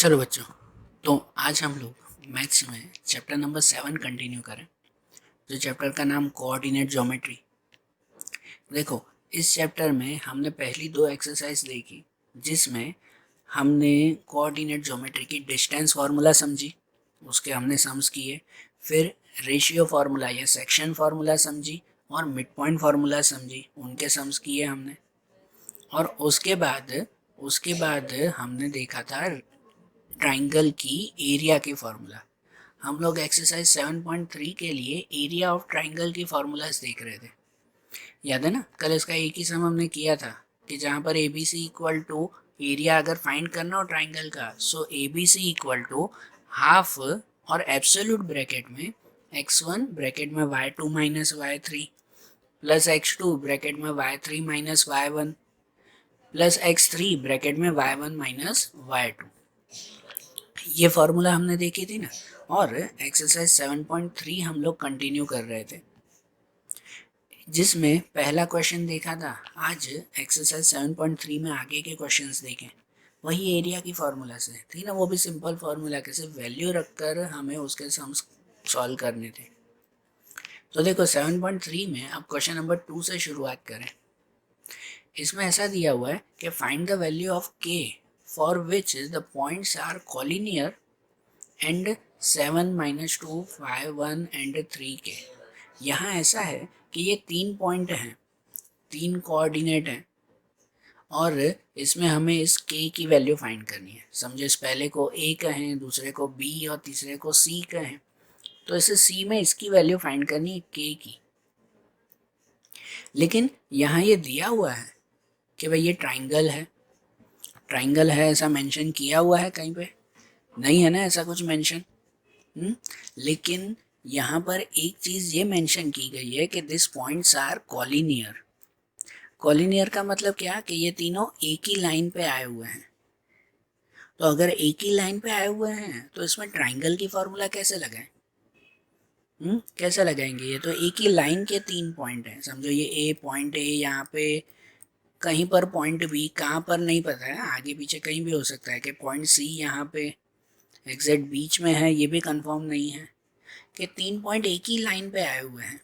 चलो बच्चों, तो आज हम लोग मैथ्स में चैप्टर नंबर 7 कंटिन्यू करें। जो चैप्टर का नाम कोऑर्डिनेट ज्योमेट्री। देखो, इस चैप्टर में हमने पहली दो एक्सरसाइज देखी जिसमें हमने कोऑर्डिनेट ज्योमेट्री की डिस्टेंस फार्मूला समझी, उसके हमने सम्स किए। फिर रेशियो फार्मूला या सेक्शन फार्मूला समझी और मिड पॉइंट फार्मूला समझी, उनके सम्स किए हमने। और उसके बाद हमने देखा था ट्राइंगल की एरिया की फार्मूला। हम लोग एक्सरसाइज 7.3 के लिए एरिया ऑफ ट्राइंगल की फार्मूलाज देख रहे थे। याद है ना, कल इसका एक ही सम हमने किया था कि जहाँ पर A B C equal to area अगर फाइंड करना हो ट्राइंगल का, so A B C equal to half और एब्सोल्यूट ब्रैकेट में x1 ब्रैकेट में y2 minus y3 plus x2 bracket में y3 minus y1 plus x3 bracket में y1 minus y2। ये फार्मूला हमने देखी थी ना। और एक्सरसाइज 7.3 हम लोग कंटिन्यू कर रहे थे जिसमें पहला क्वेश्चन देखा था। आज एक्सरसाइज 7.3 में आगे के क्वेश्चंस देखें, वही एरिया की फार्मूला से थी ना, वो भी सिंपल फार्मूला के सिर्फ वैल्यू रखकर हमें उसके सम्स सॉल्व करने थे। तो देखो 7.3 में अब क्वेश्चन नंबर 2 से शुरुआत करें। इसमें ऐसा दिया हुआ है कि find the value of k for which the points are collinear and 7 minus 2 5 1 and 3 k. यहाँ ऐसा है कि ये 3 पॉइंट हैं, 3 कोऑर्डिनेट हैं और इसमें हमें इस k की वैल्यू फाइंड करनी है। समझो, इस पहले को a कहें, दूसरे को b और तीसरे को c कहें, तो इसे c में इसकी वैल्यू फाइंड करनी है k की। लेकिन यहाँ ये दिया हुआ है कि भाई ये ट्राइंगल है ऐसा मेंशन किया हुआ है कहीं पे? नहीं है ना ऐसा कुछ मेंशन। लेकिन यहाँ पर एक चीज़ ये मेंशन की गई है कि this points are collinear. Collinear का मतलब क्या, कि ये तीनों एक ही लाइन पे आए हुए हैं। तो अगर एक ही लाइन पे आए हुए हैं तो इसमें ट्राइंगल की फार्मूला कैसे लगाएं? कैसे लगाएंगे? ये तो एक ही लाइन के 3 पॉइंट हैं। समझो ये ए पॉइंट ए, यहाँ पे कहीं पर पॉइंट बी, कहाँ पर नहीं पता है, आगे पीछे कहीं भी हो सकता है कि पॉइंट सी यहाँ पे एग्जैक्ट बीच में है, ये भी कंफर्म नहीं है कि 3 पॉइंट एक ही लाइन पे आए हुए हैं।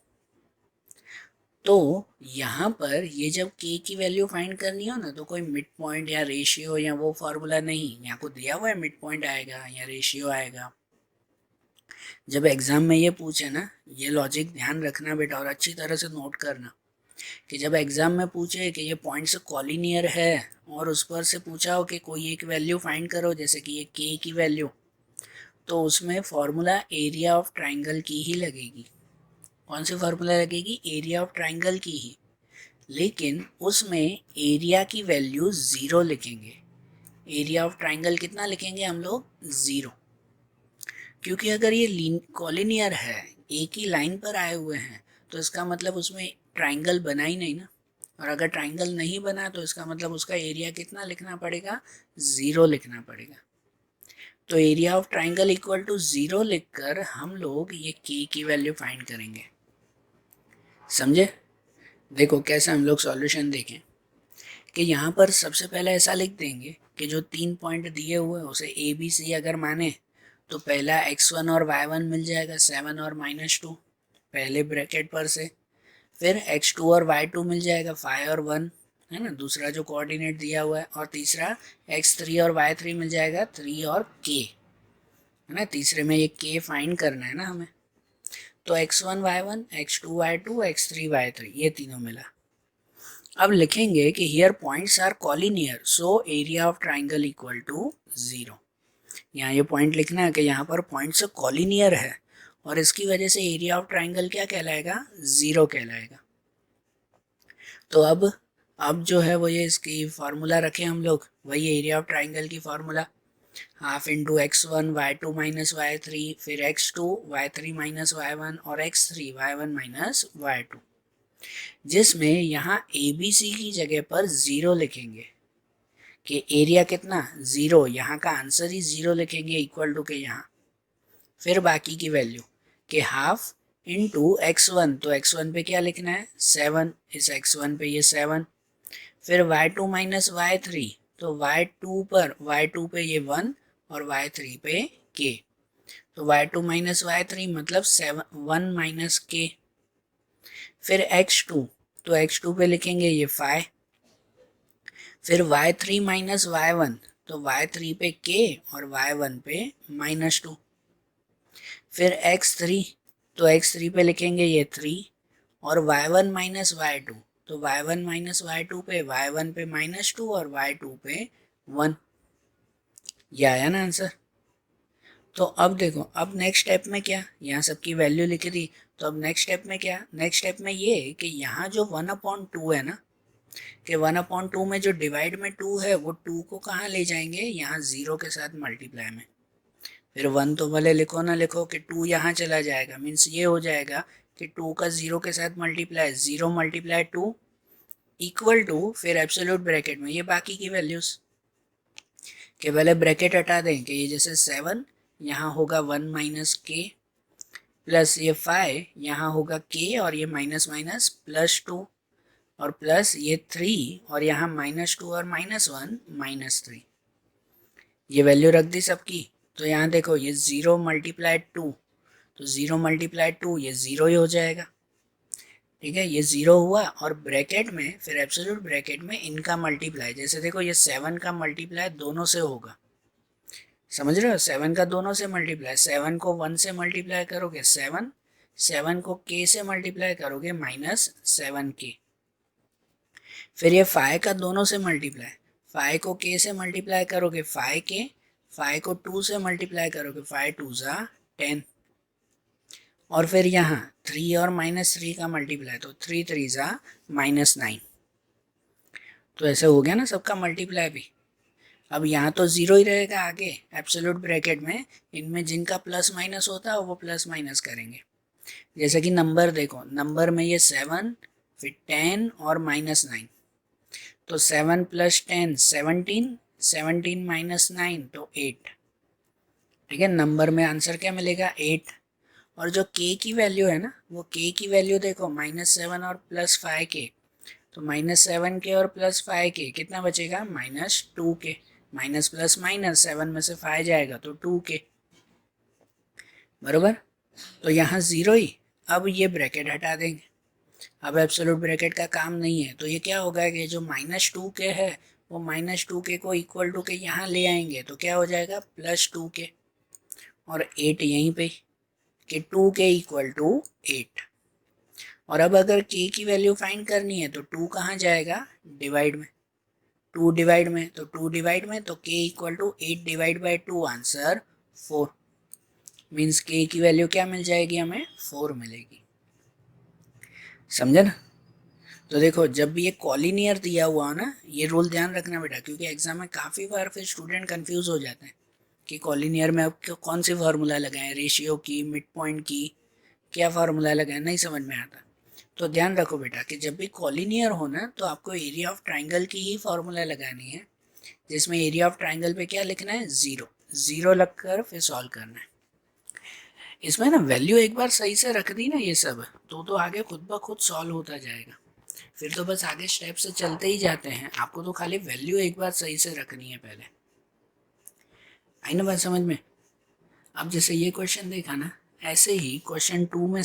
तो यहाँ पर ये जब k की वैल्यू फाइंड करनी हो ना, तो कोई मिड पॉइंट या रेशियो या वो फार्मूला नहीं, यहाँ को दिया हुआ है मिड पॉइंट आएगा या रेशियो आएगा। जब एग्जाम में ये पूछे ना, ये लॉजिक ध्यान रखना बेटा और अच्छी तरह से नोट करना कि जब एग्जाम में पूछे कि ये पॉइंट से कॉलिनियर है और उस पर से पूछा हो कि कोई एक वैल्यू फाइंड करो, जैसे कि ये k की वैल्यू, तो उसमें फॉर्मूला एरिया ऑफ ट्राइंगल की ही लगेगी। कौन सी फार्मूला लगेगी? एरिया ऑफ ट्राइंगल की ही। लेकिन उसमें एरिया की वैल्यू 0 लिखेंगे। एरिया ऑफ ट्राइंगल कितना लिखेंगे हम लोग? 0। क्योंकि अगर ये कॉलिनियर है, एक ही लाइन पर आए हुए हैं, तो इसका मतलब उसमें ट्राइंगल बना ही नहीं ना। और अगर ट्राइंगल नहीं बना तो इसका मतलब उसका एरिया कितना लिखना पड़ेगा? 0 लिखना पड़ेगा। तो area of triangle equal to 0 लिखकर हम लोग ये k की वैल्यू फाइंड करेंगे। समझे? देखो कैसे हम लोग सॉल्यूशन देखें कि यहाँ पर सबसे पहले ऐसा लिख देंगे कि जो 3 पॉइंट दिए हुए हैं उसे ए बी सी अगर माने तो पहला x1 और y1 मिल जाएगा 7 और -2 पहले ब्रैकेट पर से। फिर x2 और y2 मिल जाएगा 5 और 1, है ना, दूसरा जो कोऑर्डिनेट दिया हुआ है। और तीसरा x3 और y3 मिल जाएगा 3 और k, है ना। तीसरे में ये k फाइंड करना है ना हमें। तो x1 y1, x2 y2, x3 y3 ये तीनों मिला। अब लिखेंगे कि here points are collinear, so area of triangle equal to 0। यहाँ ये पॉइंट लिखना है कि यहाँ पर पॉइंट्स कॉलिनियर है और इसकी वजह से एरिया ऑफ ट्राइंगल क्या कहलाएगा? 0 कहलाएगा। तो अब जो है वो ये इसकी फार्मूला रखें हम लोग, वही एरिया ऑफ ट्राइंगल की formula, half into x1 y2 minus y3, फिर x2 y3 माइनस y1 और x3 y1 माइनस y2, जिसमें यहाँ ए बी सी की जगह पर 0 लिखेंगे कि एरिया कितना? 0। यहाँ का आंसर ही 0 लिखेंगे इक्वल टू के यहाँ। फिर बाकी की वैल्यू कि हाफ इंटू x1, तो x1 पे क्या लिखना है? 7, इस x1 पे ये 7। फिर y2 माइनस y3, तो y2 पे ये 1 और y3 पे k। तो y2 माइनस y3 मतलब 1 माइनस k। फिर x2, तो x2 पे लिखेंगे ये 5। फिर y3 माइनस y1, तो y3 पे k और y1 पे -2। फिर x3, तो x3 पे लिखेंगे ये 3 और y1 माइनस y2, तो y1 माइनस y2 पे y1 पे -2 और y2 पे 1। ये आया ना आंसर। तो अब देखो, अब नेक्स्ट स्टेप में क्या, यहाँ सबकी वैल्यू लिख दी। तो अब नेक्स्ट स्टेप में क्या, नेक्स्ट स्टेप में ये कि यहाँ जो 1/2 है ना, कि 1/2 में जो डिवाइड में 2 है वो 2 को कहाँ ले जाएंगे, यहाँ 0 के साथ मल्टीप्लाई में। फिर 1 तो भले लिखो ना लिखो कि 2 यहाँ चला जाएगा, मीन्स ये हो जाएगा कि 2 का 0 के साथ मल्टीप्लाई, 0 मल्टीप्लाई 2 इक्वल टू, फिर एब्सोल्यूट ब्रैकेट में ये बाकी की वैल्यूज के पहले ब्रैकेट हटा दें कि ये जैसे 7 यहाँ होगा 1 माइनस के प्लस ये 5 यहाँ होगा के और ये माइनस माइनस +2 और प्लस ये 3 और यहाँ -2 और -1 -3। ये वैल्यू रख दी सबकी। तो यहाँ देखो ये 0 मल्टीप्लाई 2, तो 0 मल्टीप्लाई 2 ये 0 ही हो जाएगा। ठीक है, ये 0 हुआ और ब्रैकेट में फिर एब्सोल्यूट ब्रैकेट में इनका मल्टीप्लाई, जैसे देखो ये 7 का मल्टीप्लाई दोनों से होगा, समझ रहे हो, 7 का दोनों से मल्टीप्लाई, 7 को 1 से मल्टीप्लाई करोगे 7, 7 को k से मल्टीप्लाई करोगे -7k। फिर ये 5 का दोनों से मल्टीप्लाई, 5 को k से मल्टीप्लाई करोगे 5k, 5 को 2 से मल्टीप्लाई करोगे 5 2 ज़ा 10। और फिर यहाँ 3 और -3 का मल्टीप्लाई, तो 3 3 ज़ा -9। तो ऐसे हो गया ना सबका मल्टीप्लाई भी। अब यहाँ तो 0 ही रहेगा आगे एब्सोल्यूट ब्रैकेट में, इनमें जिनका प्लस माइनस होता है वो प्लस माइनस करेंगे। जैसे कि नंबर देखो, नंबर में ये 7, फिर 10 और -9, तो 7 + 10 17, 17 -9 तो 8। ठीक है, नंबर में आंसर क्या मिलेगा 8। और जो k की वैल्यू है ना, वो k की वैल्यू देखो -7 और +5k, तो -7k और +5k कितना बचेगा -2k। माइनस प्लस माइनस 7 में से 5 जाएगा तो 2k, बरोबर। तो यहाँ 0 ही। अब ये ब्रैकेट हटा देंगे, अब एब्सोल्यूट ब्रैकेट का काम नहीं है, तो ये क्या होगा कि जो -2k है वो -2k को इक्वल टू के यहाँ ले आएंगे, तो क्या हो जाएगा +2k और 8 यहीं पे कि 2k = 8। और अब अगर k की वैल्यू फाइंड करनी है तो 2 कहाँ जाएगा, डिवाइड में, 2 डिवाइड में, तो 2 डिवाइड में, तो k = 8 divide by 2 answer 4। Means k की वैल्यू क्या मिल जाएगी हमें, 4 मिलेगी। समझे ना। तो देखो जब भी ये कॉलिनियर दिया हुआ हो ना, ये रूल ध्यान रखना बेटा, क्योंकि एग्जाम में काफ़ी बार फिर स्टूडेंट कंफ्यूज हो जाते हैं कि कॉलिनियर में अब कौन सी फार्मूला लगाएं, रेशियो की, मिड पॉइंट की, क्या फार्मूला लगाएं, नहीं समझ में आता। तो ध्यान रखो बेटा कि जब भी कॉलिनियर हो ना, तो आपको एरिया ऑफ ट्राइंगल की ही फार्मूला लगानी है, जिसमें एरिया ऑफ ट्राइंगल पे क्या लिखना है, 0 0 लगकर फिर सॉल्व करना है। इसमें ना वैल्यू एक बार सही से रख दी ना ये सब, तो आगे खुद ब खुद सॉल्व होता जाएगा। फिर तो बस आगे स्टेप से चलते ही जाते हैं, आपको तो खाली वैल्यू एक बार सही से रखनी है पहले। आई ना बात समझ में। अब जैसे ये क्वेश्चन देखा ना, ऐसे ही क्वेश्चन 2 में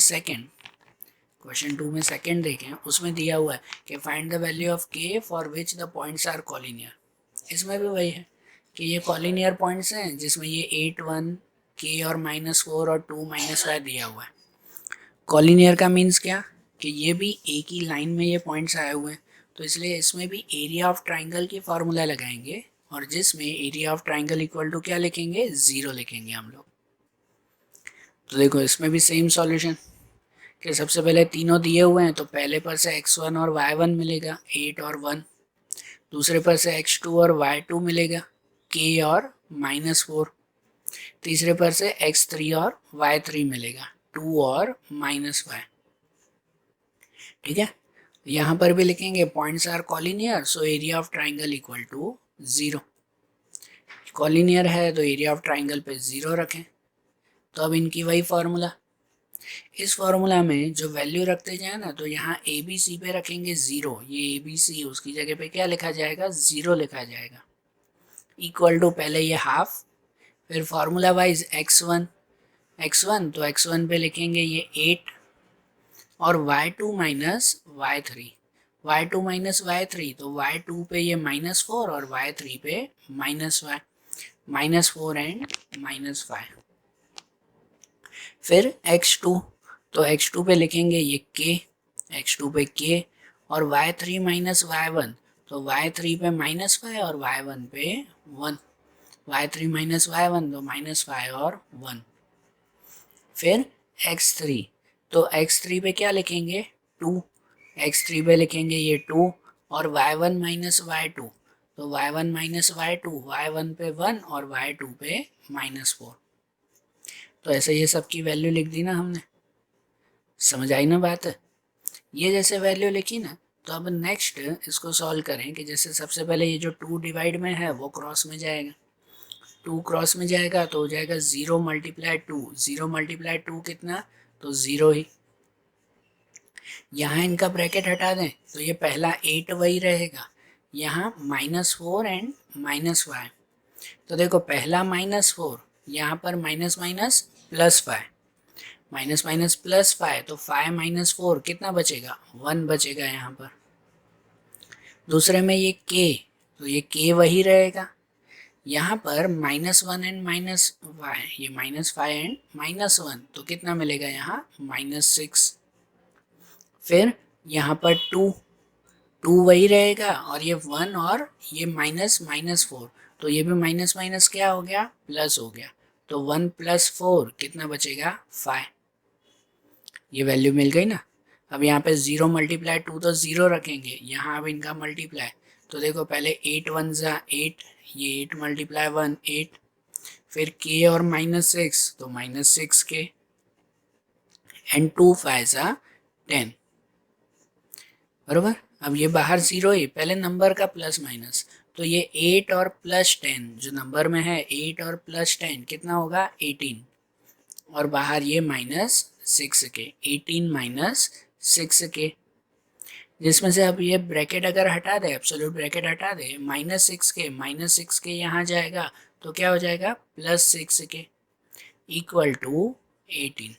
सेकंड देखें, उसमें दिया हुआ है कि find the value of k for which the points are collinear. इसमें भी वही है कि ये कॉलिनियर पॉइंट्स हैं जिसमें ये 8 1 k और -4 और 2 -5 दिया हुआ है। कॉलिनियर का मीन्स क्या कि ये भी एक ही लाइन में ये पॉइंट्स आए हुए हैं, तो इसलिए इसमें भी एरिया ऑफ ट्राइंगल की फार्मूला लगाएंगे, और जिसमें area of triangle equal to क्या लिखेंगे, 0 लिखेंगे हम लोग। तो देखो इसमें भी सेम सॉल्यूशन कि सबसे पहले तीनों दिए हुए हैं, तो पहले पर से x1 और y1 मिलेगा 8 और 1, दूसरे पर से x2 और y2 मिलेगा k और -4, तीसरे पर से x3 और y3 मिलेगा 2 और -5। ठीक है, यहाँ पर भी लिखेंगे points are collinear, so area of triangle equal to 0। Collinear है तो एरिया ऑफ ट्राइंगल पे 0 रखें। तो अब इनकी वही फार्मूला, इस फार्मूला में जो वैल्यू रखते जाए ना, तो यहाँ ए बी सी पे रखेंगे 0, ये ए बी सी उसकी जगह पे क्या लिखा जाएगा, 0 लिखा जाएगा, इक्वल टू पहले ये हाफ, फिर फार्मूला वाइज x1 तो x1 पे लिखेंगे ये 8 और y2 minus y3, y2 minus y3 तो y2 पे ये -4 और y3 पे -5, -4 एंड -5। फिर x2 तो x2 पे लिखेंगे ये k, x2 पे k और y3 माइनस y1 तो y3 पे -5 और y1 पे 1, y3 माइनस y1 तो -5 और 1। फिर x3 तो x3 पे क्या लिखेंगे 2, x3 पे लिखेंगे ये 2 और y1 माइनस y2 तो y1 माइनस y2, y1 पे 1 और y2 पे -4। तो ऐसे ये सब की वैल्यू लिख दी ना हमने, समझ आई ना बात है। ये जैसे वैल्यू लिखी ना, तो अब नेक्स्ट इसको सॉल्व करें कि जैसे सबसे पहले ये जो 2 डिवाइड में है वो क्रॉस में जाएगा, 2 क्रॉस में जाएगा तो हो जाएगा 0 मल्टीप्लाई 2, 0 मल्टीप्लाई 2 कितना, तो 0 ही। यहाँ इनका ब्रैकेट हटा दें तो ये पहला 8 वही रहेगा, यहाँ -4 एंड -5 तो देखो पहला -4 यहाँ पर minus minus plus 5, minus minus plus 5 तो 5 - 4 कितना बचेगा 1 बचेगा यहाँ पर। दूसरे में ये k तो ये k वही रहेगा, यहाँ पर -1 एंड -5 ये -5 एंड -1 तो कितना मिलेगा यहाँ -6। फिर यहाँ पर 2 वही रहेगा और ये 1 और ये -4 तो ये भी माइनस माइनस क्या हो गया प्लस हो गया, तो 1 + 4 कितना बचेगा 5। ये वैल्यू मिल गई ना। अब यहाँ पे 0 मल्टीप्लाई 2 तो 0 रखेंगे, यहाँ अब इनका मल्टीप्लाई तो देखो पहले 8 × 1 = 8, ये 8 मल्टीप्लाई 1 8, फिर k और -6 तो -6k एंड 2 × 5 = 10 बराबर। अब ये बाहर 0 ही, पहले नंबर का प्लस माइनस तो ये 8 और +10 जो नंबर में है 8 और +10 कितना होगा 18 और बाहर ये -6k, 18 - 6k, जिसमें से अब ये ब्रैकेट अगर हटा दे, एब्सोल्यूट ब्रैकेट हटा दे, -6k यहाँ जाएगा तो क्या हो जाएगा +6k इक्वल टू 18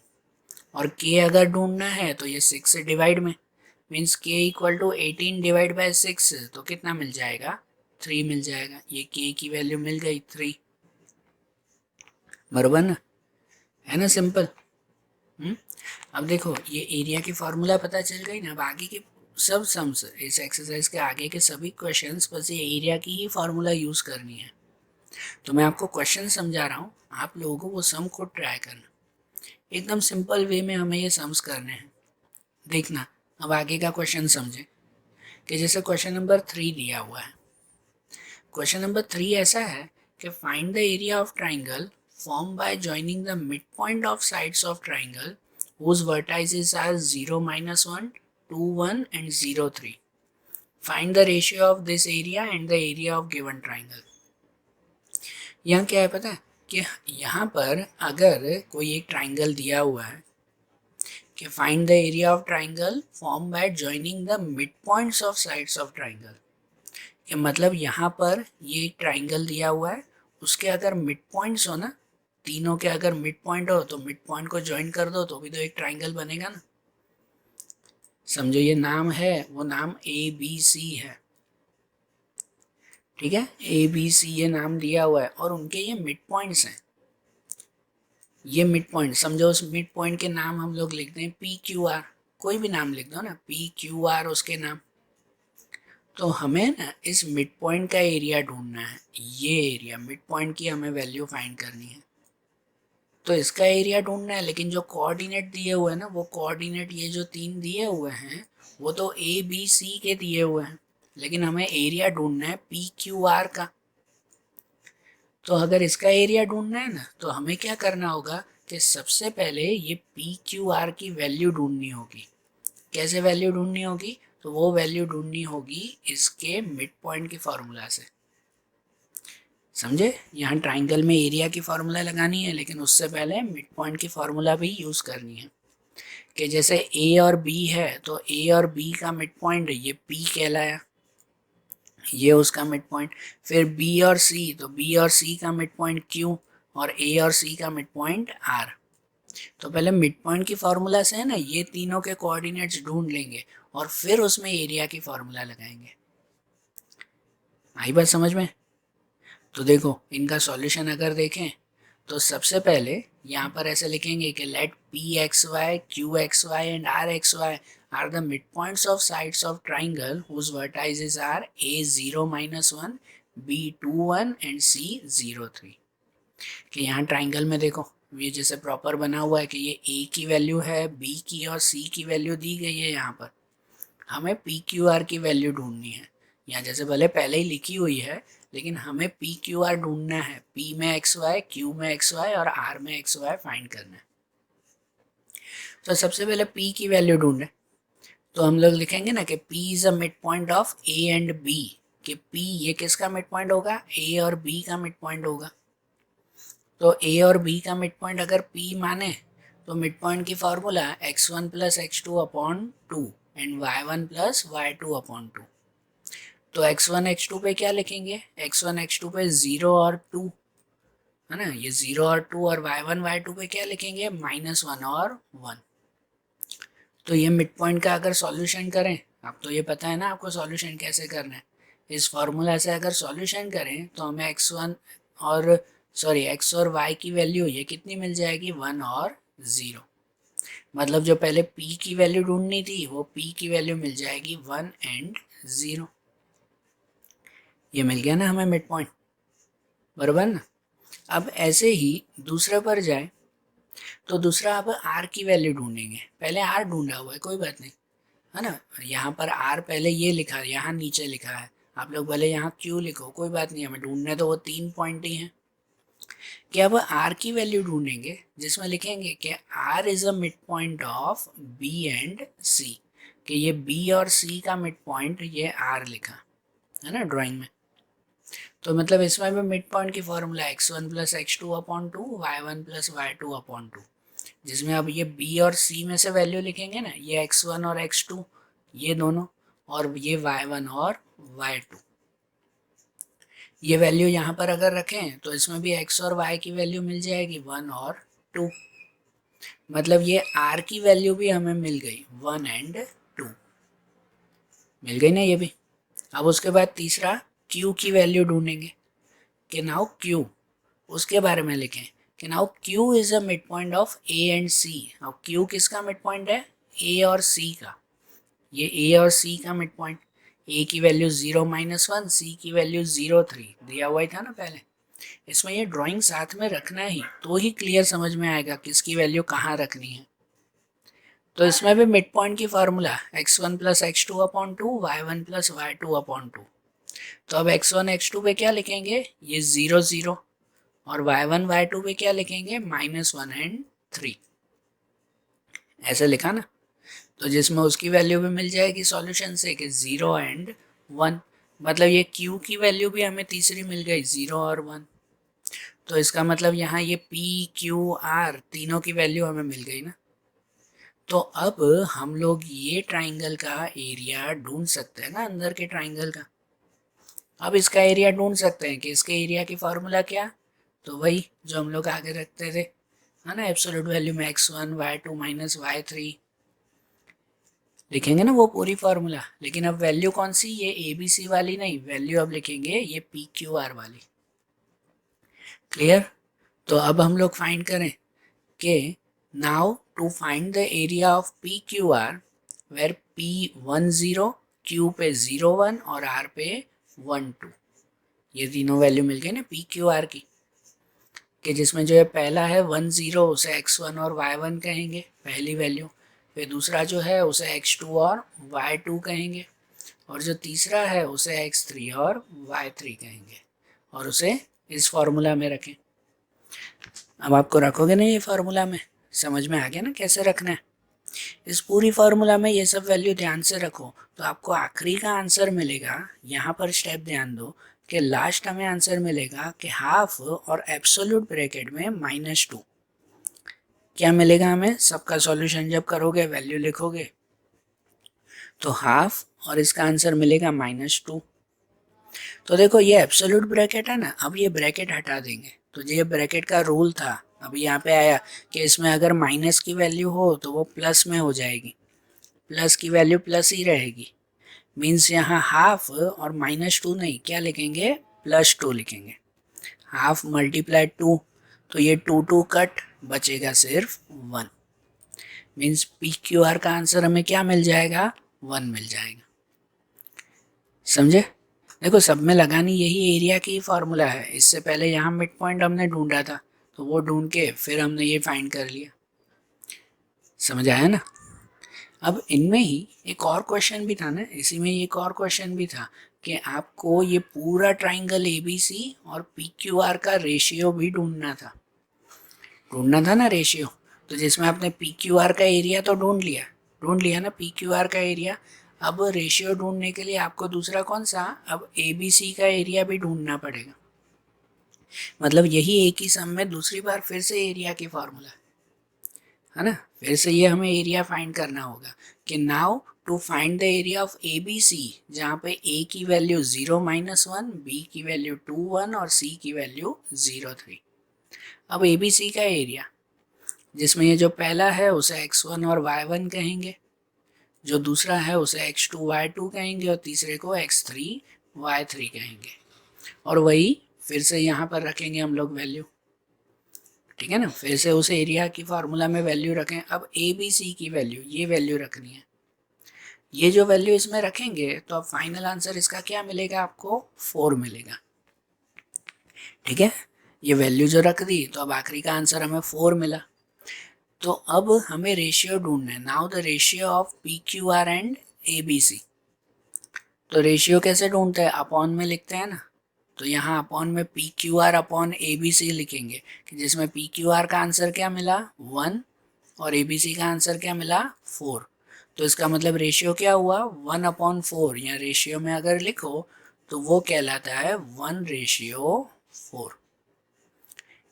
और k अगर ढूंढना है तो ये 6 से डिवाइड में, means k equal to 18 divide by 6 तो कितना मिल जाएगा 3 मिल जाएगा। ये k की वैल्यू मिल गई 3, बराबर ना, है ना सिंपल। अब देखो ये एरिया की फार्मूला पता चल गई ना। अब आगे के सब सम्स, इस एक्सरसाइज के आगे के सभी क्वेश्चंस बस ये एरिया की ही फार्मूला यूज़ करनी है। तो मैं आपको क्वेश्चन समझा रहा हूँ, आप लोगों को वो सम खुद ट्राई करना, एकदम सिंपल वे में हमें ये सम्स करने हैं। देखना अब आगे का क्वेश्चन समझे कि जैसे क्वेश्चन नंबर 3 दिया हुआ है। क्वेश्चन नंबर 3 ऐसा है कि find the area of triangle formed by joining the midpoint of sides of triangle whose vertices are 0, -1, 2, 1 and 0, 3. Find the ratio of this area and the area of given triangle. यहाँ क्या है पता है कि यहाँ पर अगर कोई एक ट्राइंगल दिया हुआ है कि find the area of triangle form by joining the mid points of sides of triangle, कि मतलब यहाँ पर ये एक ट्राइंगल दिया हुआ है, उसके अगर मिड पॉइंट्स हो ना, तीनों के अगर मिड पॉइंट हो तो मिड पॉइंट को ज्वाइन कर दो तो भी तो एक ट्राइंगल बनेगा ना। समझो ये नाम है, वो नाम ABC है, ठीक है, ABC ये नाम दिया हुआ है और उनके ये मिड पॉइंट्स हैं। ये मिड पॉइंट समझो, उस मिड पॉइंट के नाम हम लोग लिखते हैं PQR, कोई भी नाम लिख दो ना PQR उसके नाम। तो हमें ना इस मिड पॉइंट का एरिया ढूंढना है, ये एरिया मिड पॉइंट की हमें वैल्यू फाइंड करनी है, तो इसका एरिया ढूंढना है। लेकिन जो कोऑर्डिनेट दिए हुए हैं ना, वो कोऑर्डिनेट ये जो 3 दिए हुए हैं वो तो ABC के दिए हुए हैं, लेकिन हमें एरिया ढूंढना है PQR का। तो अगर इसका एरिया ढूंढना है ना तो हमें क्या करना होगा कि सबसे पहले ये PQR की वैल्यू ढूंढनी होगी। कैसे वैल्यू ढूंढनी होगी, तो वो वैल्यू ढूंढनी होगी इसके मिड पॉइंट की फार्मूला से। समझे, यहाँ ट्राइंगल में एरिया की फार्मूला लगानी है लेकिन उससे पहले मिड पॉइंट की फार्मूला भी यूज़ करनी है। कि जैसे A और B है तो A और B का मिड पॉइंट ये P कहलाया, ये उसका मिड पॉइंट। फिर B और C तो B और C का मिड पॉइंट Q और ए और सी का मिड पॉइंट आर। तो पहले मिड पॉइंट की फॉर्मूला से है ना ये तीनों के कोऑर्डिनेट्स ढूंढ लेंगे और फिर उसमें एरिया की फॉर्मूला लगाएंगे। आई बात समझ में? तो देखो इनका सॉल्यूशन अगर देखें तो सबसे पहले यहाँ पर ऐसे लिखेंगे कि let P X Y Q X Y and R X Y are the mid points of sides of triangle whose vertices are A 0-1, B 2-1 and C 0-3। कि यहाँ ट्राइंगल में देखो ये जैसे प्रॉपर बना हुआ है कि ये ए की वैल्यू है, बी की और सी की वैल्यू दी गई है। यहाँ पर हमें पी क्यू आर की वैल्यू ढूंढनी है। यहाँ जैसे भले पहले ही लिखी हुई है लेकिन हमें पी क्यू आर ढूंढना है। पी में एक्स वाई, क्यू में एक्स वाई और आर में एक्स वाई फाइंड करना है। तो सबसे पहले पी की वैल्यू ढूंढे तो हम लोग लिखेंगे ना कि P is a mid point of A and B. कि पी ये किसका मिड पॉइंट होगा? ए और बी का मिड पॉइंट होगा। तो ए और बी का मिड पॉइंट अगर पी माने तो मिड पॉइंट की formula x1 + x2 upon 2 and y1 + y2 upon 2। तो x1 x2 पे क्या लिखेंगे? x1 x2 पे 0 और 2 है ना, ये 0 और 2, और y1 y2 पे क्या लिखेंगे? -1 और 1। तो ये मिड पॉइंट का अगर सॉल्यूशन करें, अब तो ये पता है ना आपको सॉल्यूशन कैसे करना है। इस फॉर्मूला से अगर सॉल्यूशन करें तो हमें x1 और x और y की वैल्यू ये कितनी मिल जाएगी? 1 और 0। मतलब जो पहले p की वैल्यू ढूंढनी थी वो p की वैल्यू मिल जाएगी 1 एंड 0। ये मिल गया ना हमें मिड पॉइंट, बराबर ना। अब ऐसे ही दूसरे पर जाए तो दूसरा अब r की वैल्यू ढूंढेंगे। पहले r ढूंढा हुआ है, कोई बात नहीं, है ना। यहाँ पर r पहले ये लिखा है, यहाँ नीचे लिखा है। आप लोग भले यहाँ q लिखो, कोई बात नहीं, हमें ढूंढने तो वो 3 पॉइंट ही हैं। कि अब r की वैल्यू ढूंढेंगे जिसमें लिखेंगे कि r is a mid point of b and c। कि ये b और c का मिड पॉइंट ये r लिखा है ना ड्राइंग में। तो मतलब इसमें भी मिड पॉइंट की formula x1 + x2 upon 2, y1 + y2 upon 2। जिसमें अब ये b और c में से वैल्यू लिखेंगे ना, ये x1 और x2 ये दोनों, और ये y1 और y2। ये वैल्यू यहाँ पर अगर रखें तो इसमें भी x और y की वैल्यू मिल जाएगी 1 और 2। मतलब ये r की वैल्यू भी हमें मिल गई 1 एंड 2, मिल गई ना ये भी। अब उसके बाद तीसरा q की वैल्यू ढूंढेंगे कि नाउ q, उसके बारे में लिखें कि now q is a mid point of a and c। अब q किसका मिड पॉइंट है? a और c का। ये a और c का मिड पॉइंट, a की वैल्यू 0-1, c की वैल्यू 0-3 दिया हुआ ही था ना पहले। इसमें ये ड्राइंग साथ में रखना ही तो ही क्लियर समझ में आएगा किसकी वैल्यू कहाँ रखनी है। तो इसमें भी मिड पॉइंट की formula x1 + x2 upon 2, y1 + y2 upon 2। तो अब x1 x2 पे क्या लिखेंगे? ये 0 0, और y1 y2 पे क्या लिखेंगे? -1 एंड 3। ऐसे लिखा ना। तो जिसमें उसकी वैल्यू भी मिल जाएगी सॉल्यूशन से कि 0 एंड 1। मतलब ये q की वैल्यू भी हमें तीसरी मिल गई 0 और 1। तो इसका मतलब यहाँ ये p q r तीनों की वैल्यू हमें मिल गई ना। तो अब हम लोग ये ट्राइंगल का एरिया ढूंढ सकते हैं ना, अंदर के ट्राइंगल का। अब इसका एरिया ढूंढ सकते हैं कि इसके एरिया की फॉर्मूला क्या? तो वही जो हम लोग आगे रखते थे, है ना, एब्सोल्यूट वैल्यू में x1 y2 - y3 लिखेंगे ना वो पूरी फॉर्मूला। लेकिन अब वैल्यू कौन सी? ये ABC वाली नहीं, वैल्यू अब लिखेंगे ये PQR वाली। क्लियर? तो अब हम लोग फाइंड करें कि now to find the area of PQR where P 1 0, Q पे 0 1 और R पे 1 2। ये तीनों वैल्यू मिल गई ना PQR की। कि जिसमें जो है पहला है 1 0, उसे x1 और y1 कहेंगे, पहली वैल्यू। फिर दूसरा जो है उसे x2 और y2 कहेंगे, और जो तीसरा है उसे x3 और y3 कहेंगे, और उसे इस फॉर्मूला में रखें। अब आपको रखोगे ना ये फार्मूला में, समझ में आ गया ना कैसे रखना है। इस पूरी फार्मूला में ये सब वैल्यू ध्यान से रखो तो आपको आखिरी का आंसर मिलेगा। यहाँ पर स्टेप ध्यान दो कि लास्ट हमें आंसर मिलेगा कि हाफ और एब्सोल्यूट ब्रैकेट में -2। क्या मिलेगा हमें? सबका सॉल्यूशन जब करोगे वैल्यू लिखोगे तो हाफ, और इसका आंसर मिलेगा -2। तो देखो ये एब्सोल्यूट ब्रैकेट है ना, अब ये ब्रैकेट हटा देंगे तो ये ब्रैकेट का रूल था। अभी यहाँ पे आया कि इसमें अगर माइनस की वैल्यू हो तो वो प्लस में हो जाएगी, प्लस की वैल्यू प्लस ही रहेगी। मीन्स यहाँ हाफ और -2 नहीं, क्या लिखेंगे, +2 लिखेंगे। हाफ मल्टीप्लाई 2, तो ये 2 कट, बचेगा सिर्फ 1। मीन्स PQR का आंसर हमें क्या मिल जाएगा, 1 मिल जाएगा। समझे? देखो सब में लगानी यही एरिया की फॉर्मूला है। इससे पहले यहाँ मिड पॉइंट हमने ढूंढा था, तो वो ढूंढ के फिर हमने ये फाइंड कर लिया। समझ आया ना? अब इनमें ही एक और क्वेश्चन भी था ना, इसी में एक और क्वेश्चन भी था कि आपको ये पूरा ट्राइंगल ABC और PQR का रेशियो भी ढूंढना था ना रेशियो। तो जिसमें आपने PQR का एरिया तो ढूंढ लिया ना PQR का एरिया। अब रेशियो ढूंढने के लिए आपको दूसरा कौन सा, अब ABC का एरिया भी ढूंढना पड़ेगा। मतलब यही एक ही सम में दूसरी बार फिर से एरिया की फॉर्मूला है ना। फिर से ये हमें एरिया फाइंड करना होगा कि now to find the area of ABC, जहाँ पे A की वैल्यू 0 -1, B की वैल्यू 2 1 और C की वैल्यू 0 3। अब ABC का एरिया, जिसमें ये जो पहला है उसे x1 और y1 कहेंगे, जो दूसरा है उसे x2 y2 कहेंगे और तीसरे को x3 y3 कहेंगे। और वही फिर से यहाँ पर रखेंगे हम लोग वैल्यू, ठीक है ना। फिर से उस एरिया की फार्मूला में वैल्यू रखें। अब ABC की वैल्यू, ये वैल्यू रखनी है। ये जो वैल्यू इसमें रखेंगे तो अब फाइनल आंसर इसका क्या मिलेगा, आपको 4 मिलेगा। ठीक है, ये वैल्यू जो रख दी तो अब आखिरी का आंसर हमें 4 मिला। तो अब हमें रेशियो ढूंढना है। Now the ratio of PQR and ABC। तो रेशियो कैसे ढूंढते हैं, अपॉन में लिखते हैं ना। तो यहाँ अपॉन में PQR अपॉन ABC लिखेंगे कि जिसमें PQR का आंसर क्या मिला 1 और ABC का आंसर क्या मिला 4। तो इसका मतलब रेशियो क्या हुआ 1/4, या रेशियो में अगर लिखो तो वो कहलाता है 1/4।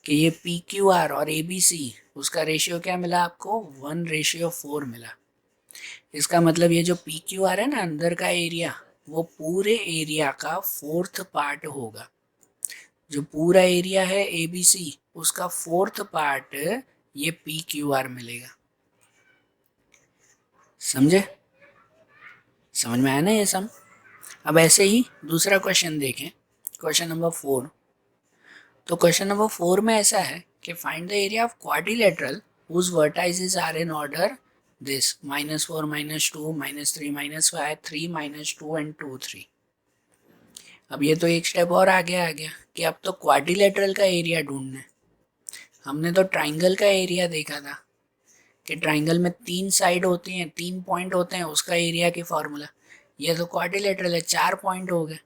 कि ये PQR और ABC उसका रेशियो क्या मिला आपको 1/4 मिला। इसका मतलब ये जो PQR है ना अंदर का एरिया, वो पूरे एरिया का 4th पार्ट होगा। जो पूरा एरिया है ABC उसका 4th पार्ट ये PQR मिलेगा। समझे? समझ में आया ना ये सम? अब ऐसे ही दूसरा क्वेश्चन देखें, क्वेश्चन नंबर 4। तो क्वेश्चन नंबर 4 में ऐसा है कि find the area of quadrilateral whose vertices are in order this -4 -2 -3 -5 3 -2 and 2 3। अब ये तो एक स्टेप और आगे आ गया कि अब तो क्वाड्रिलेटरल का एरिया ढूंढना है। हमने तो ट्राइंगल का एरिया देखा था कि ट्राइंगल में 3 साइड होती हैं, 3 पॉइंट होते हैं, उसका एरिया की फॉर्मूला। ये तो क्वाड्रिलेटरल है, 4 पॉइंट हो गए।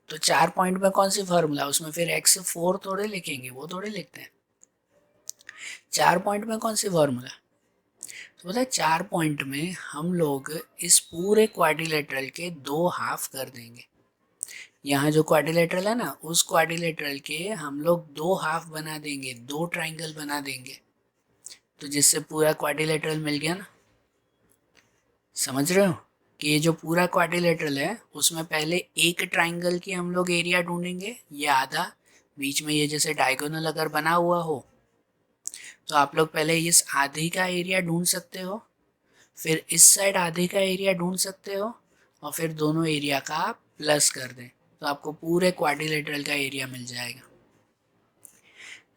तो 4 पॉइंट में कौन सी फॉर्मूला, उसमें फिर x4 थोड़े लिखेंगे, वो थोड़े लिखते हैं। 4 पॉइंट में कौन सी फॉर्मूला, तो पता है 4 पॉइंट में हम लोग इस पूरे क्वाड्रिलेटरल के 2 हाफ कर देंगे। यहाँ जो क्वाड्रिलेटरल है ना, उस क्वाड्रिलेटरल के हम लोग 2 हाफ बना देंगे, 2 ट्राइंगल बना देंगे। तो जिससे पूरा क्वाड्रिलेटरल मिल गया ना। समझ रहे हो कि ये जो पूरा क्वाड्रिलेटरल है उसमें पहले एक ट्राइंगल की हम लोग एरिया ढूंढेंगे, ये आधा, बीच में ये जैसे डायगोनल अगर बना हुआ हो तो आप लोग पहले इस आधे का एरिया ढूंढ सकते हो, फिर इस साइड आधे का एरिया ढूंढ सकते हो, और फिर दोनों एरिया का प्लस कर दें तो आपको पूरे क्वाड्रिलेटरल का एरिया मिल जाएगा।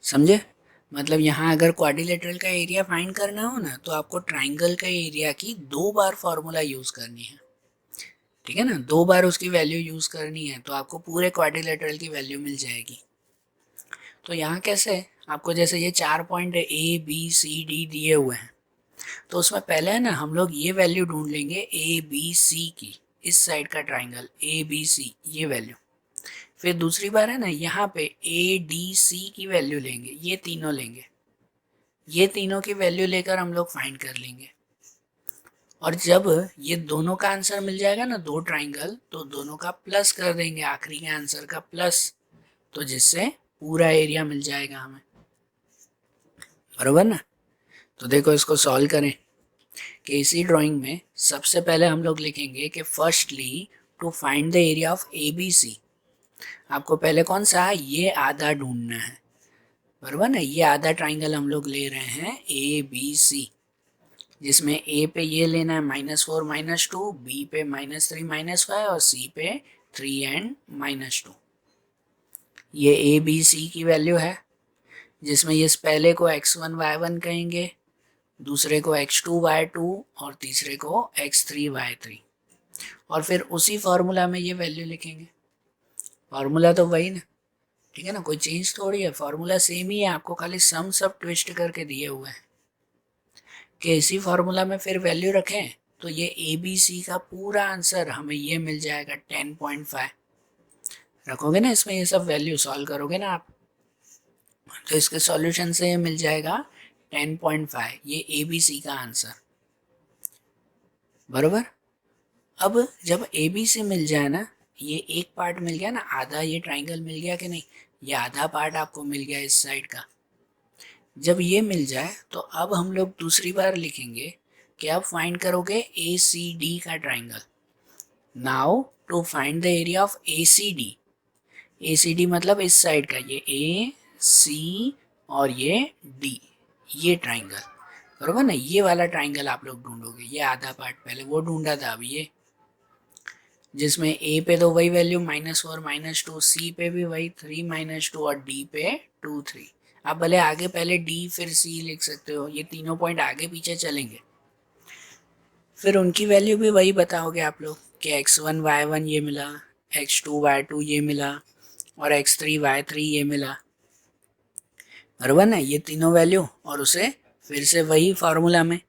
समझे? मतलब यहाँ अगर क्वाड्रिलेटरल का एरिया फाइंड करना हो ना तो आपको ट्राइंगल का एरिया की 2 बार फॉर्मूला यूज़ करनी है। ठीक है ना, 2 बार उसकी वैल्यू यूज़ करनी है तो आपको पूरे क्वाड्रिलेटरल की वैल्यू मिल जाएगी। तो यहाँ कैसे, आपको जैसे ये 4 पॉइंट ABCD दिए हुए हैं, तो उसमें पहले है ना हम लोग ये वैल्यू ढूंढ लेंगे ABC की, इस साइड का ट्राइंगल ABC ये वैल्यू। फिर दूसरी बार है ना यहाँ पे ADC की वैल्यू लेंगे, ये तीनों लेंगे, ये तीनों की वैल्यू लेकर हम लोग फाइंड कर लेंगे। और जब ये दोनों का आंसर मिल जाएगा ना, 2 ट्राइंगल, तो दोनों का प्लस कर देंगे, आखिरी के आंसर का प्लस, तो जिससे पूरा एरिया मिल जाएगा हमें। बरोबर ना? तो देखो इसको सॉल्व करें कि इसी ड्राइंग में सबसे पहले हम लोग लिखेंगे कि firstly to find the area of ABC, आपको पहले कौन सा ये आधा ढूंढना है। बराबर ना। ये आधा ट्राइंगल हम लोग ले रहे हैं ABC, जिसमें A पे ये लेना है -4 -2, B पे -3 -5 और C पे 3 एंड -2। ये ABC की वैल्यू है, जिसमें ये पहले को x1 y1 कहेंगे, दूसरे को x2 y2 और तीसरे को x3 y3, और फिर उसी फॉर्मूला में ये वैल्यू लिखेंगे। फॉर्मूला तो वही ना, ठीक है ना, कोई चेंज थोड़ी है, फॉर्मूला सेम ही है, आपको खाली सम सब ट्विस्ट करके दिए हुए हैं कि इसी फॉर्मूला में फिर वैल्यू रखें तो ये ABC का पूरा आंसर हमें ये मिल जाएगा 10.5। रखोगे ना इसमें, ये सब वैल्यू सॉल्व करोगे ना आप, तो इसके सॉल्यूशन से ये मिल जाएगा 10.5, ये ABC का आंसर। बरोबर। अब जब ABC मिल जाए ना, ये एक पार्ट मिल गया ना, आधा ये ट्राइंगल मिल गया कि नहीं, ये आधा पार्ट आपको मिल गया इस साइड का। जब ये मिल जाए तो अब हम लोग दूसरी बार लिखेंगे कि आप फाइंड करोगे ACD का triangle. Now to find the area of ACD मतलब इस साइड का, ये AC और ये D, ये ट्राइंगल। बरोबर ना, ये वाला ट्राइंगल आप लोग ढूंढोगे, ये आधा पार्ट पहले वो ढूंढा था, अब ये जिसमें A पे तो वही वैल्यू -4 -2, C पे भी वही 3 -2 और D पे 2 3। आप भले आगे पहले D फिर C लिख सकते हो, ये तीनों पॉइंट आगे पीछे चलेंगे, फिर उनकी वैल्यू भी वही बताओगे आप लोग कि x1 y1 ये मिला, x2 y2 ये मिला और x3 y3 ये मिला। बराबर ना, ये तीनों वैल्यू, और उसे फिर से वही फार्मूला में,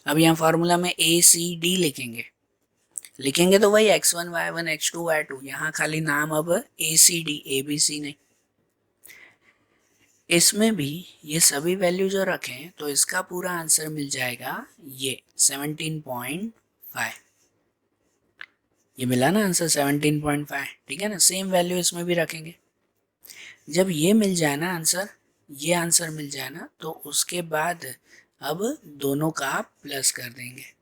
अब यहाँ फार्मूला में ACD लिखेंगे तो वही x1 y1 x2 y2, यहाँ खाली नाम अब ACD ABC नहीं। इसमें भी ये सभी वैल्यू जो रखें तो इसका पूरा आंसर मिल जाएगा ये 17.5। ये मिला ना आंसर 17.5, ठीक है ना। सेम वैल्यू इसमें भी रखेंगे। जब ये मिल जाए ना आंसर, ये आंसर मिल जाए ना, तो उसके बाद अब दोनों का प्लस कर देंगे।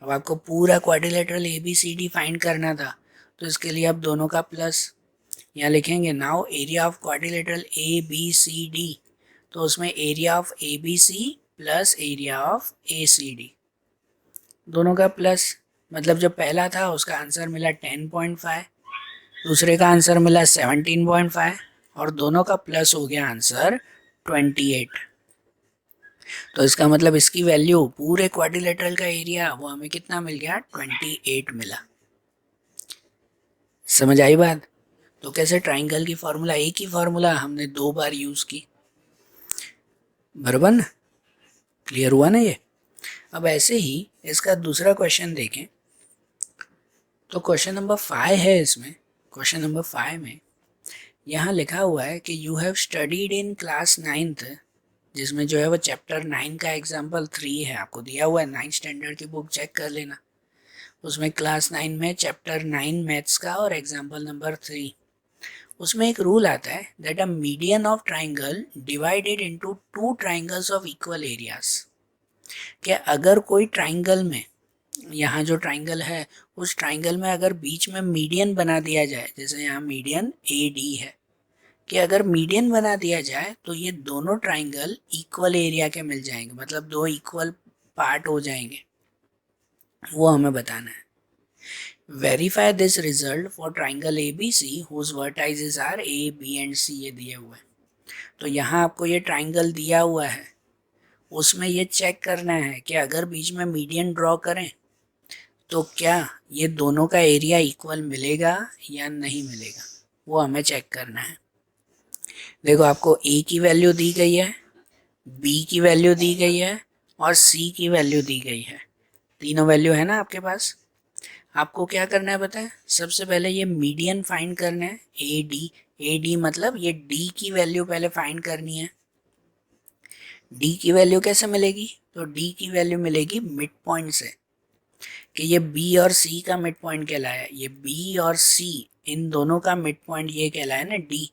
अब आपको पूरा क्वाड्रिलेटरल ABCD फाइंड करना था, तो इसके लिए अब दोनों का प्लस यहाँ लिखेंगे। Now area of quadrilateral ABCD, तो उसमें area of ABC plus area of ACD, दोनों का प्लस, मतलब जो पहला था उसका आंसर मिला 10.5, दूसरे का आंसर मिला 17.5 और दोनों का प्लस हो गया आंसर 28। तो इसका मतलब इसकी वैल्यू, पूरे क्वाड्रिलेटरल का एरिया वो हमें कितना मिल गया, 28 मिला। समझ आई बात। तो कैसे ट्राइंगल की फॉर्मूला, एक ही फॉर्मूला हमने 2 बार यूज की। बराबर ना, क्लियर हुआ ना ये। अब ऐसे ही इसका दूसरा क्वेश्चन देखें, तो क्वेश्चन नंबर 5 है इसमें। क्वेश्चन नंबर 5 में यहाँ लिखा हुआ है कि you have studied in class 9th, जिसमें जो है वो चैप्टर 9 का एग्जाम्पल 3 है, आपको दिया हुआ है 9th स्टैंडर्ड की बुक चेक कर लेना। उसमें क्लास 9 में चैप्टर 9 मैथ्स का और एग्जाम्पल नंबर 3, उसमें एक रूल आता है that a median of triangle divided into 2 triangles of equal areas. कि अगर कोई ट्राइंगल में, यहाँ जो ट्राइंगल है उस ट्राइंगल में अगर बीच में मीडियन बना दिया जाए, जैसे यहाँ मीडियन AD है, कि अगर मीडियन बना दिया जाए तो ये दोनों ट्राइंगल इक्वल एरिया के मिल जाएंगे, मतलब 2 इक्वल पार्ट हो जाएंगे, वो हमें बताना है। Verify this result for triangle ABC whose vertices are A B and C, ये दिए हुए हैं। तो यहाँ आपको ये ट्राइंगल दिया हुआ है, उसमें ये चेक करना है कि अगर बीच में मीडियन ड्रॉ करें तो क्या ये दोनों का एरिया इक्वल मिलेगा या नहीं मिलेगा, वो हमें चेक करना है। देखो आपको A की वैल्यू दी गई है, B की वैल्यू दी गई है और C की वैल्यू दी गई है, तीनों वैल्यू है ना आपके पास। आपको क्या करना है बताएं, सबसे पहले ये मीडियन फाइंड करना है, AD मतलब ये D की वैल्यू पहले फाइंड करनी है। D की वैल्यू कैसे मिलेगी, तो D की वैल्यू मिलेगी मिड पॉइंट से, कि ये B और C का मिड पॉइंट कहलाया है, ये B और C इन दोनों का मिड पॉइंट ये कहलाया ना D।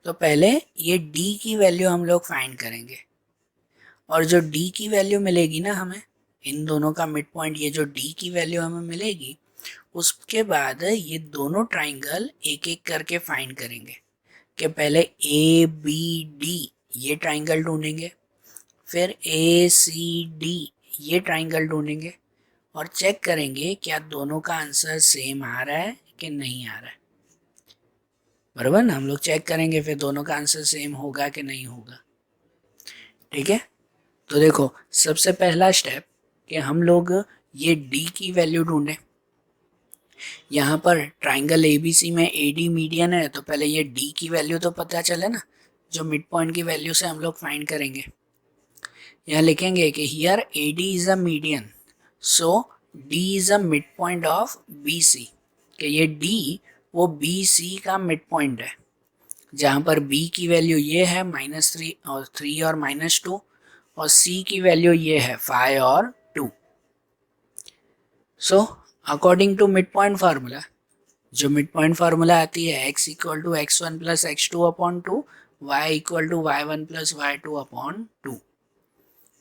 तो पहले ये D की वैल्यू हम लोग फाइंड करेंगे, और जो D की वैल्यू मिलेगी ना हमें, इन दोनों का मिड पॉइंट, ये जो D की वैल्यू हमें मिलेगी, उसके बाद ये दोनों ट्राइंगल एक एक करके फाइंड करेंगे। कि पहले ए बी डी ये ट्राइंगल ढूंढेंगे, फिर ए सी डी ये ट्राइंगल ढूंढेंगे और चेक करेंगे क्या दोनों का आंसर सेम आ रहा है कि नहीं आ रहा है। बराबर ना, हम लोग चेक करेंगे फिर दोनों का आंसर सेम होगा कि नहीं होगा। ठीक है, तो देखो सबसे पहला स्टेप कि हम लोग ये डी की वैल्यू ढूंढें। यहाँ पर ट्राइंगल एबीसी में एडी मीडियन है, तो पहले ये डी की वैल्यू तो पता चले ना, जो मिड पॉइंट की वैल्यू से हम लोग फाइंड करेंगे। यहाँ लिखेंगे कि here AD is a median, so D is a mid point of B C, कि ये डी वो बी सी का मिड पॉइंट है, जहाँ पर b की वैल्यू ये है -3 और 3 और -2, और c की वैल्यू ये है 5 और 2। So according to midpoint formula, जो मिड पॉइंट फार्मूला आती है x equal to x1 plus x2 upon 2, y equal to y1 plus y2 upon 2।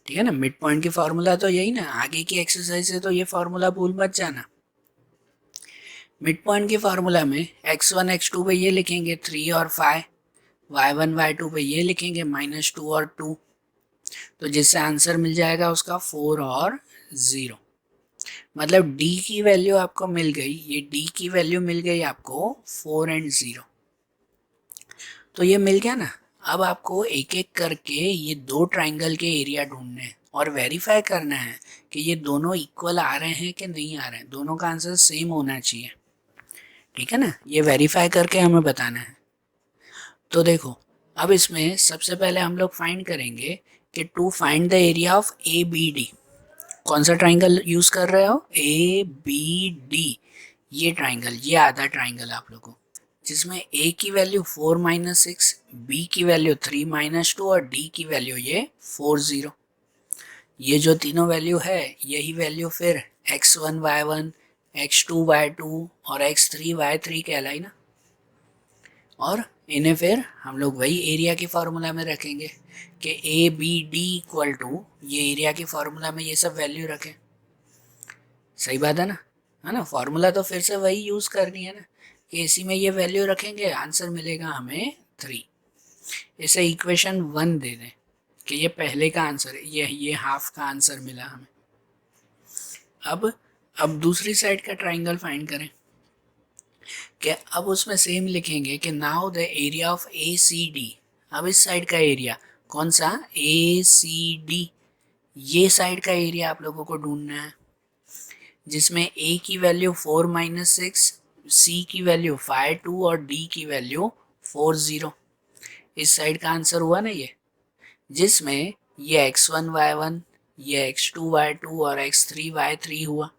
ठीक है ना, मिड पॉइंट की फार्मूला तो यही ना, आगे की एक्सरसाइज से तो ये फार्मूला भूल मत जाना। मिड पॉइंट की फार्मूला में x1 x2 पे ये लिखेंगे 3 और 5, y1 y2 पे ये लिखेंगे -2 और 2, तो जिससे आंसर मिल जाएगा उसका 4 और 0। मतलब d की वैल्यू आपको मिल गई, ये d की वैल्यू मिल गई आपको 4 और 0। तो ये मिल गया ना। अब आपको एक एक करके ये दो ट्राइंगल के एरिया ढूंढने हैं और वेरीफाई करना है कि ये दोनों इक्वल आ रहे हैं कि नहीं आ रहे हैं, दोनों का आंसर सेम होना चाहिए। ठीक है ना, ये वेरीफाई करके हमें बताना है। तो देखो अब इसमें सबसे पहले हम लोग फाइंड करेंगे कि to find the area of A B D, कौन सा ट्राइंगल यूज कर रहे हो, ए बी डी, ये ट्राइंगल, ये आधा ट्राइंगल आप लोगों को, जिसमें ए की वैल्यू 4 - 6, बी की वैल्यू 3 - 2 और डी की वैल्यू ये 4 0। ये जो तीनों वैल्यू है यही वैल्यू फिर x1 y1, x2 y2 और x3 y3 कहलाई ना, और इन्हें फिर हम लोग वही एरिया की फार्मूला में रखेंगे कि A B D equal to, ये एरिया की फार्मूला में ये सब वैल्यू रखें। सही बात है ना, फार्मूला तो फिर से वही यूज़ करनी है ना, कि इसी में ये वैल्यू रखेंगे, आंसर मिलेगा हमें 3। इसे इक्वेशन 1 दे दें कि ये पहले का आंसर है, ये हाफ का आंसर मिला हमें। अब दूसरी साइड का ट्राइंगल फाइंड करें कि अब उसमें सेम लिखेंगे कि now the area of A C D. अब इस साइड का एरिया कौन सा, ए सी डी, ये साइड का एरिया आप लोगों को ढूंढना है, जिसमें a की वैल्यू 4 - 6, c की वैल्यू 5 2 और d की वैल्यू 4 0। इस साइड का आंसर हुआ ना ये, जिसमें ये x1 y1, ये x2 y2 और x3 y3 हुआ।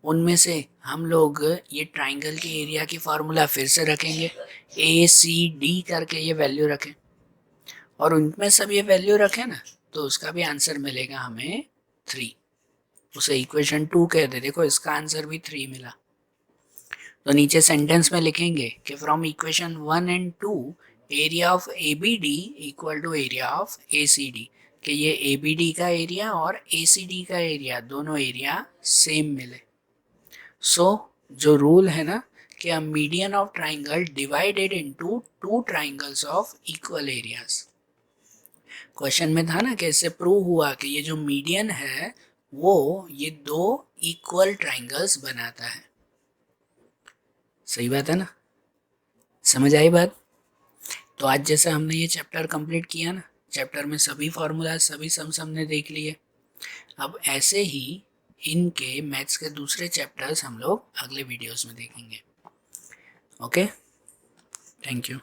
उनमें से हम लोग ये ट्राइंगल के एरिया की फार्मूला फिर से रखेंगे, ए सी डी करके ये वैल्यू रखें, और उनमें सब ये वैल्यू रखें ना, तो उसका भी आंसर मिलेगा हमें 3। उसे इक्वेशन 2 कह दे। देखो इसका आंसर भी 3 मिला। तो नीचे सेंटेंस में लिखेंगे कि from equation 1 and 2 area of A B D equal to area of A C D, कि ये ए बी डी का एरिया और ए सी डी का एरिया दोनों एरिया सेम मिले। सो जो रूल है ना कि a median of triangle divided into two triangles of equal areas. Question में था ना कि इससे प्रूव हुआ कि ये जो मीडियन है वो ये दो इक्वल ट्राइंगल्स बनाता है। सही बात है ना, समझ आई बात। तो आज जैसे हमने ये चैप्टर कंप्लीट किया ना, चैप्टर में सभी फार्मूला सभी सम्स हमने देख लिए। अब ऐसे ही इनके मैथ्स के दूसरे चैप्टर्स हम लोग अगले वीडियोस में देखेंगे। Okay, thank you.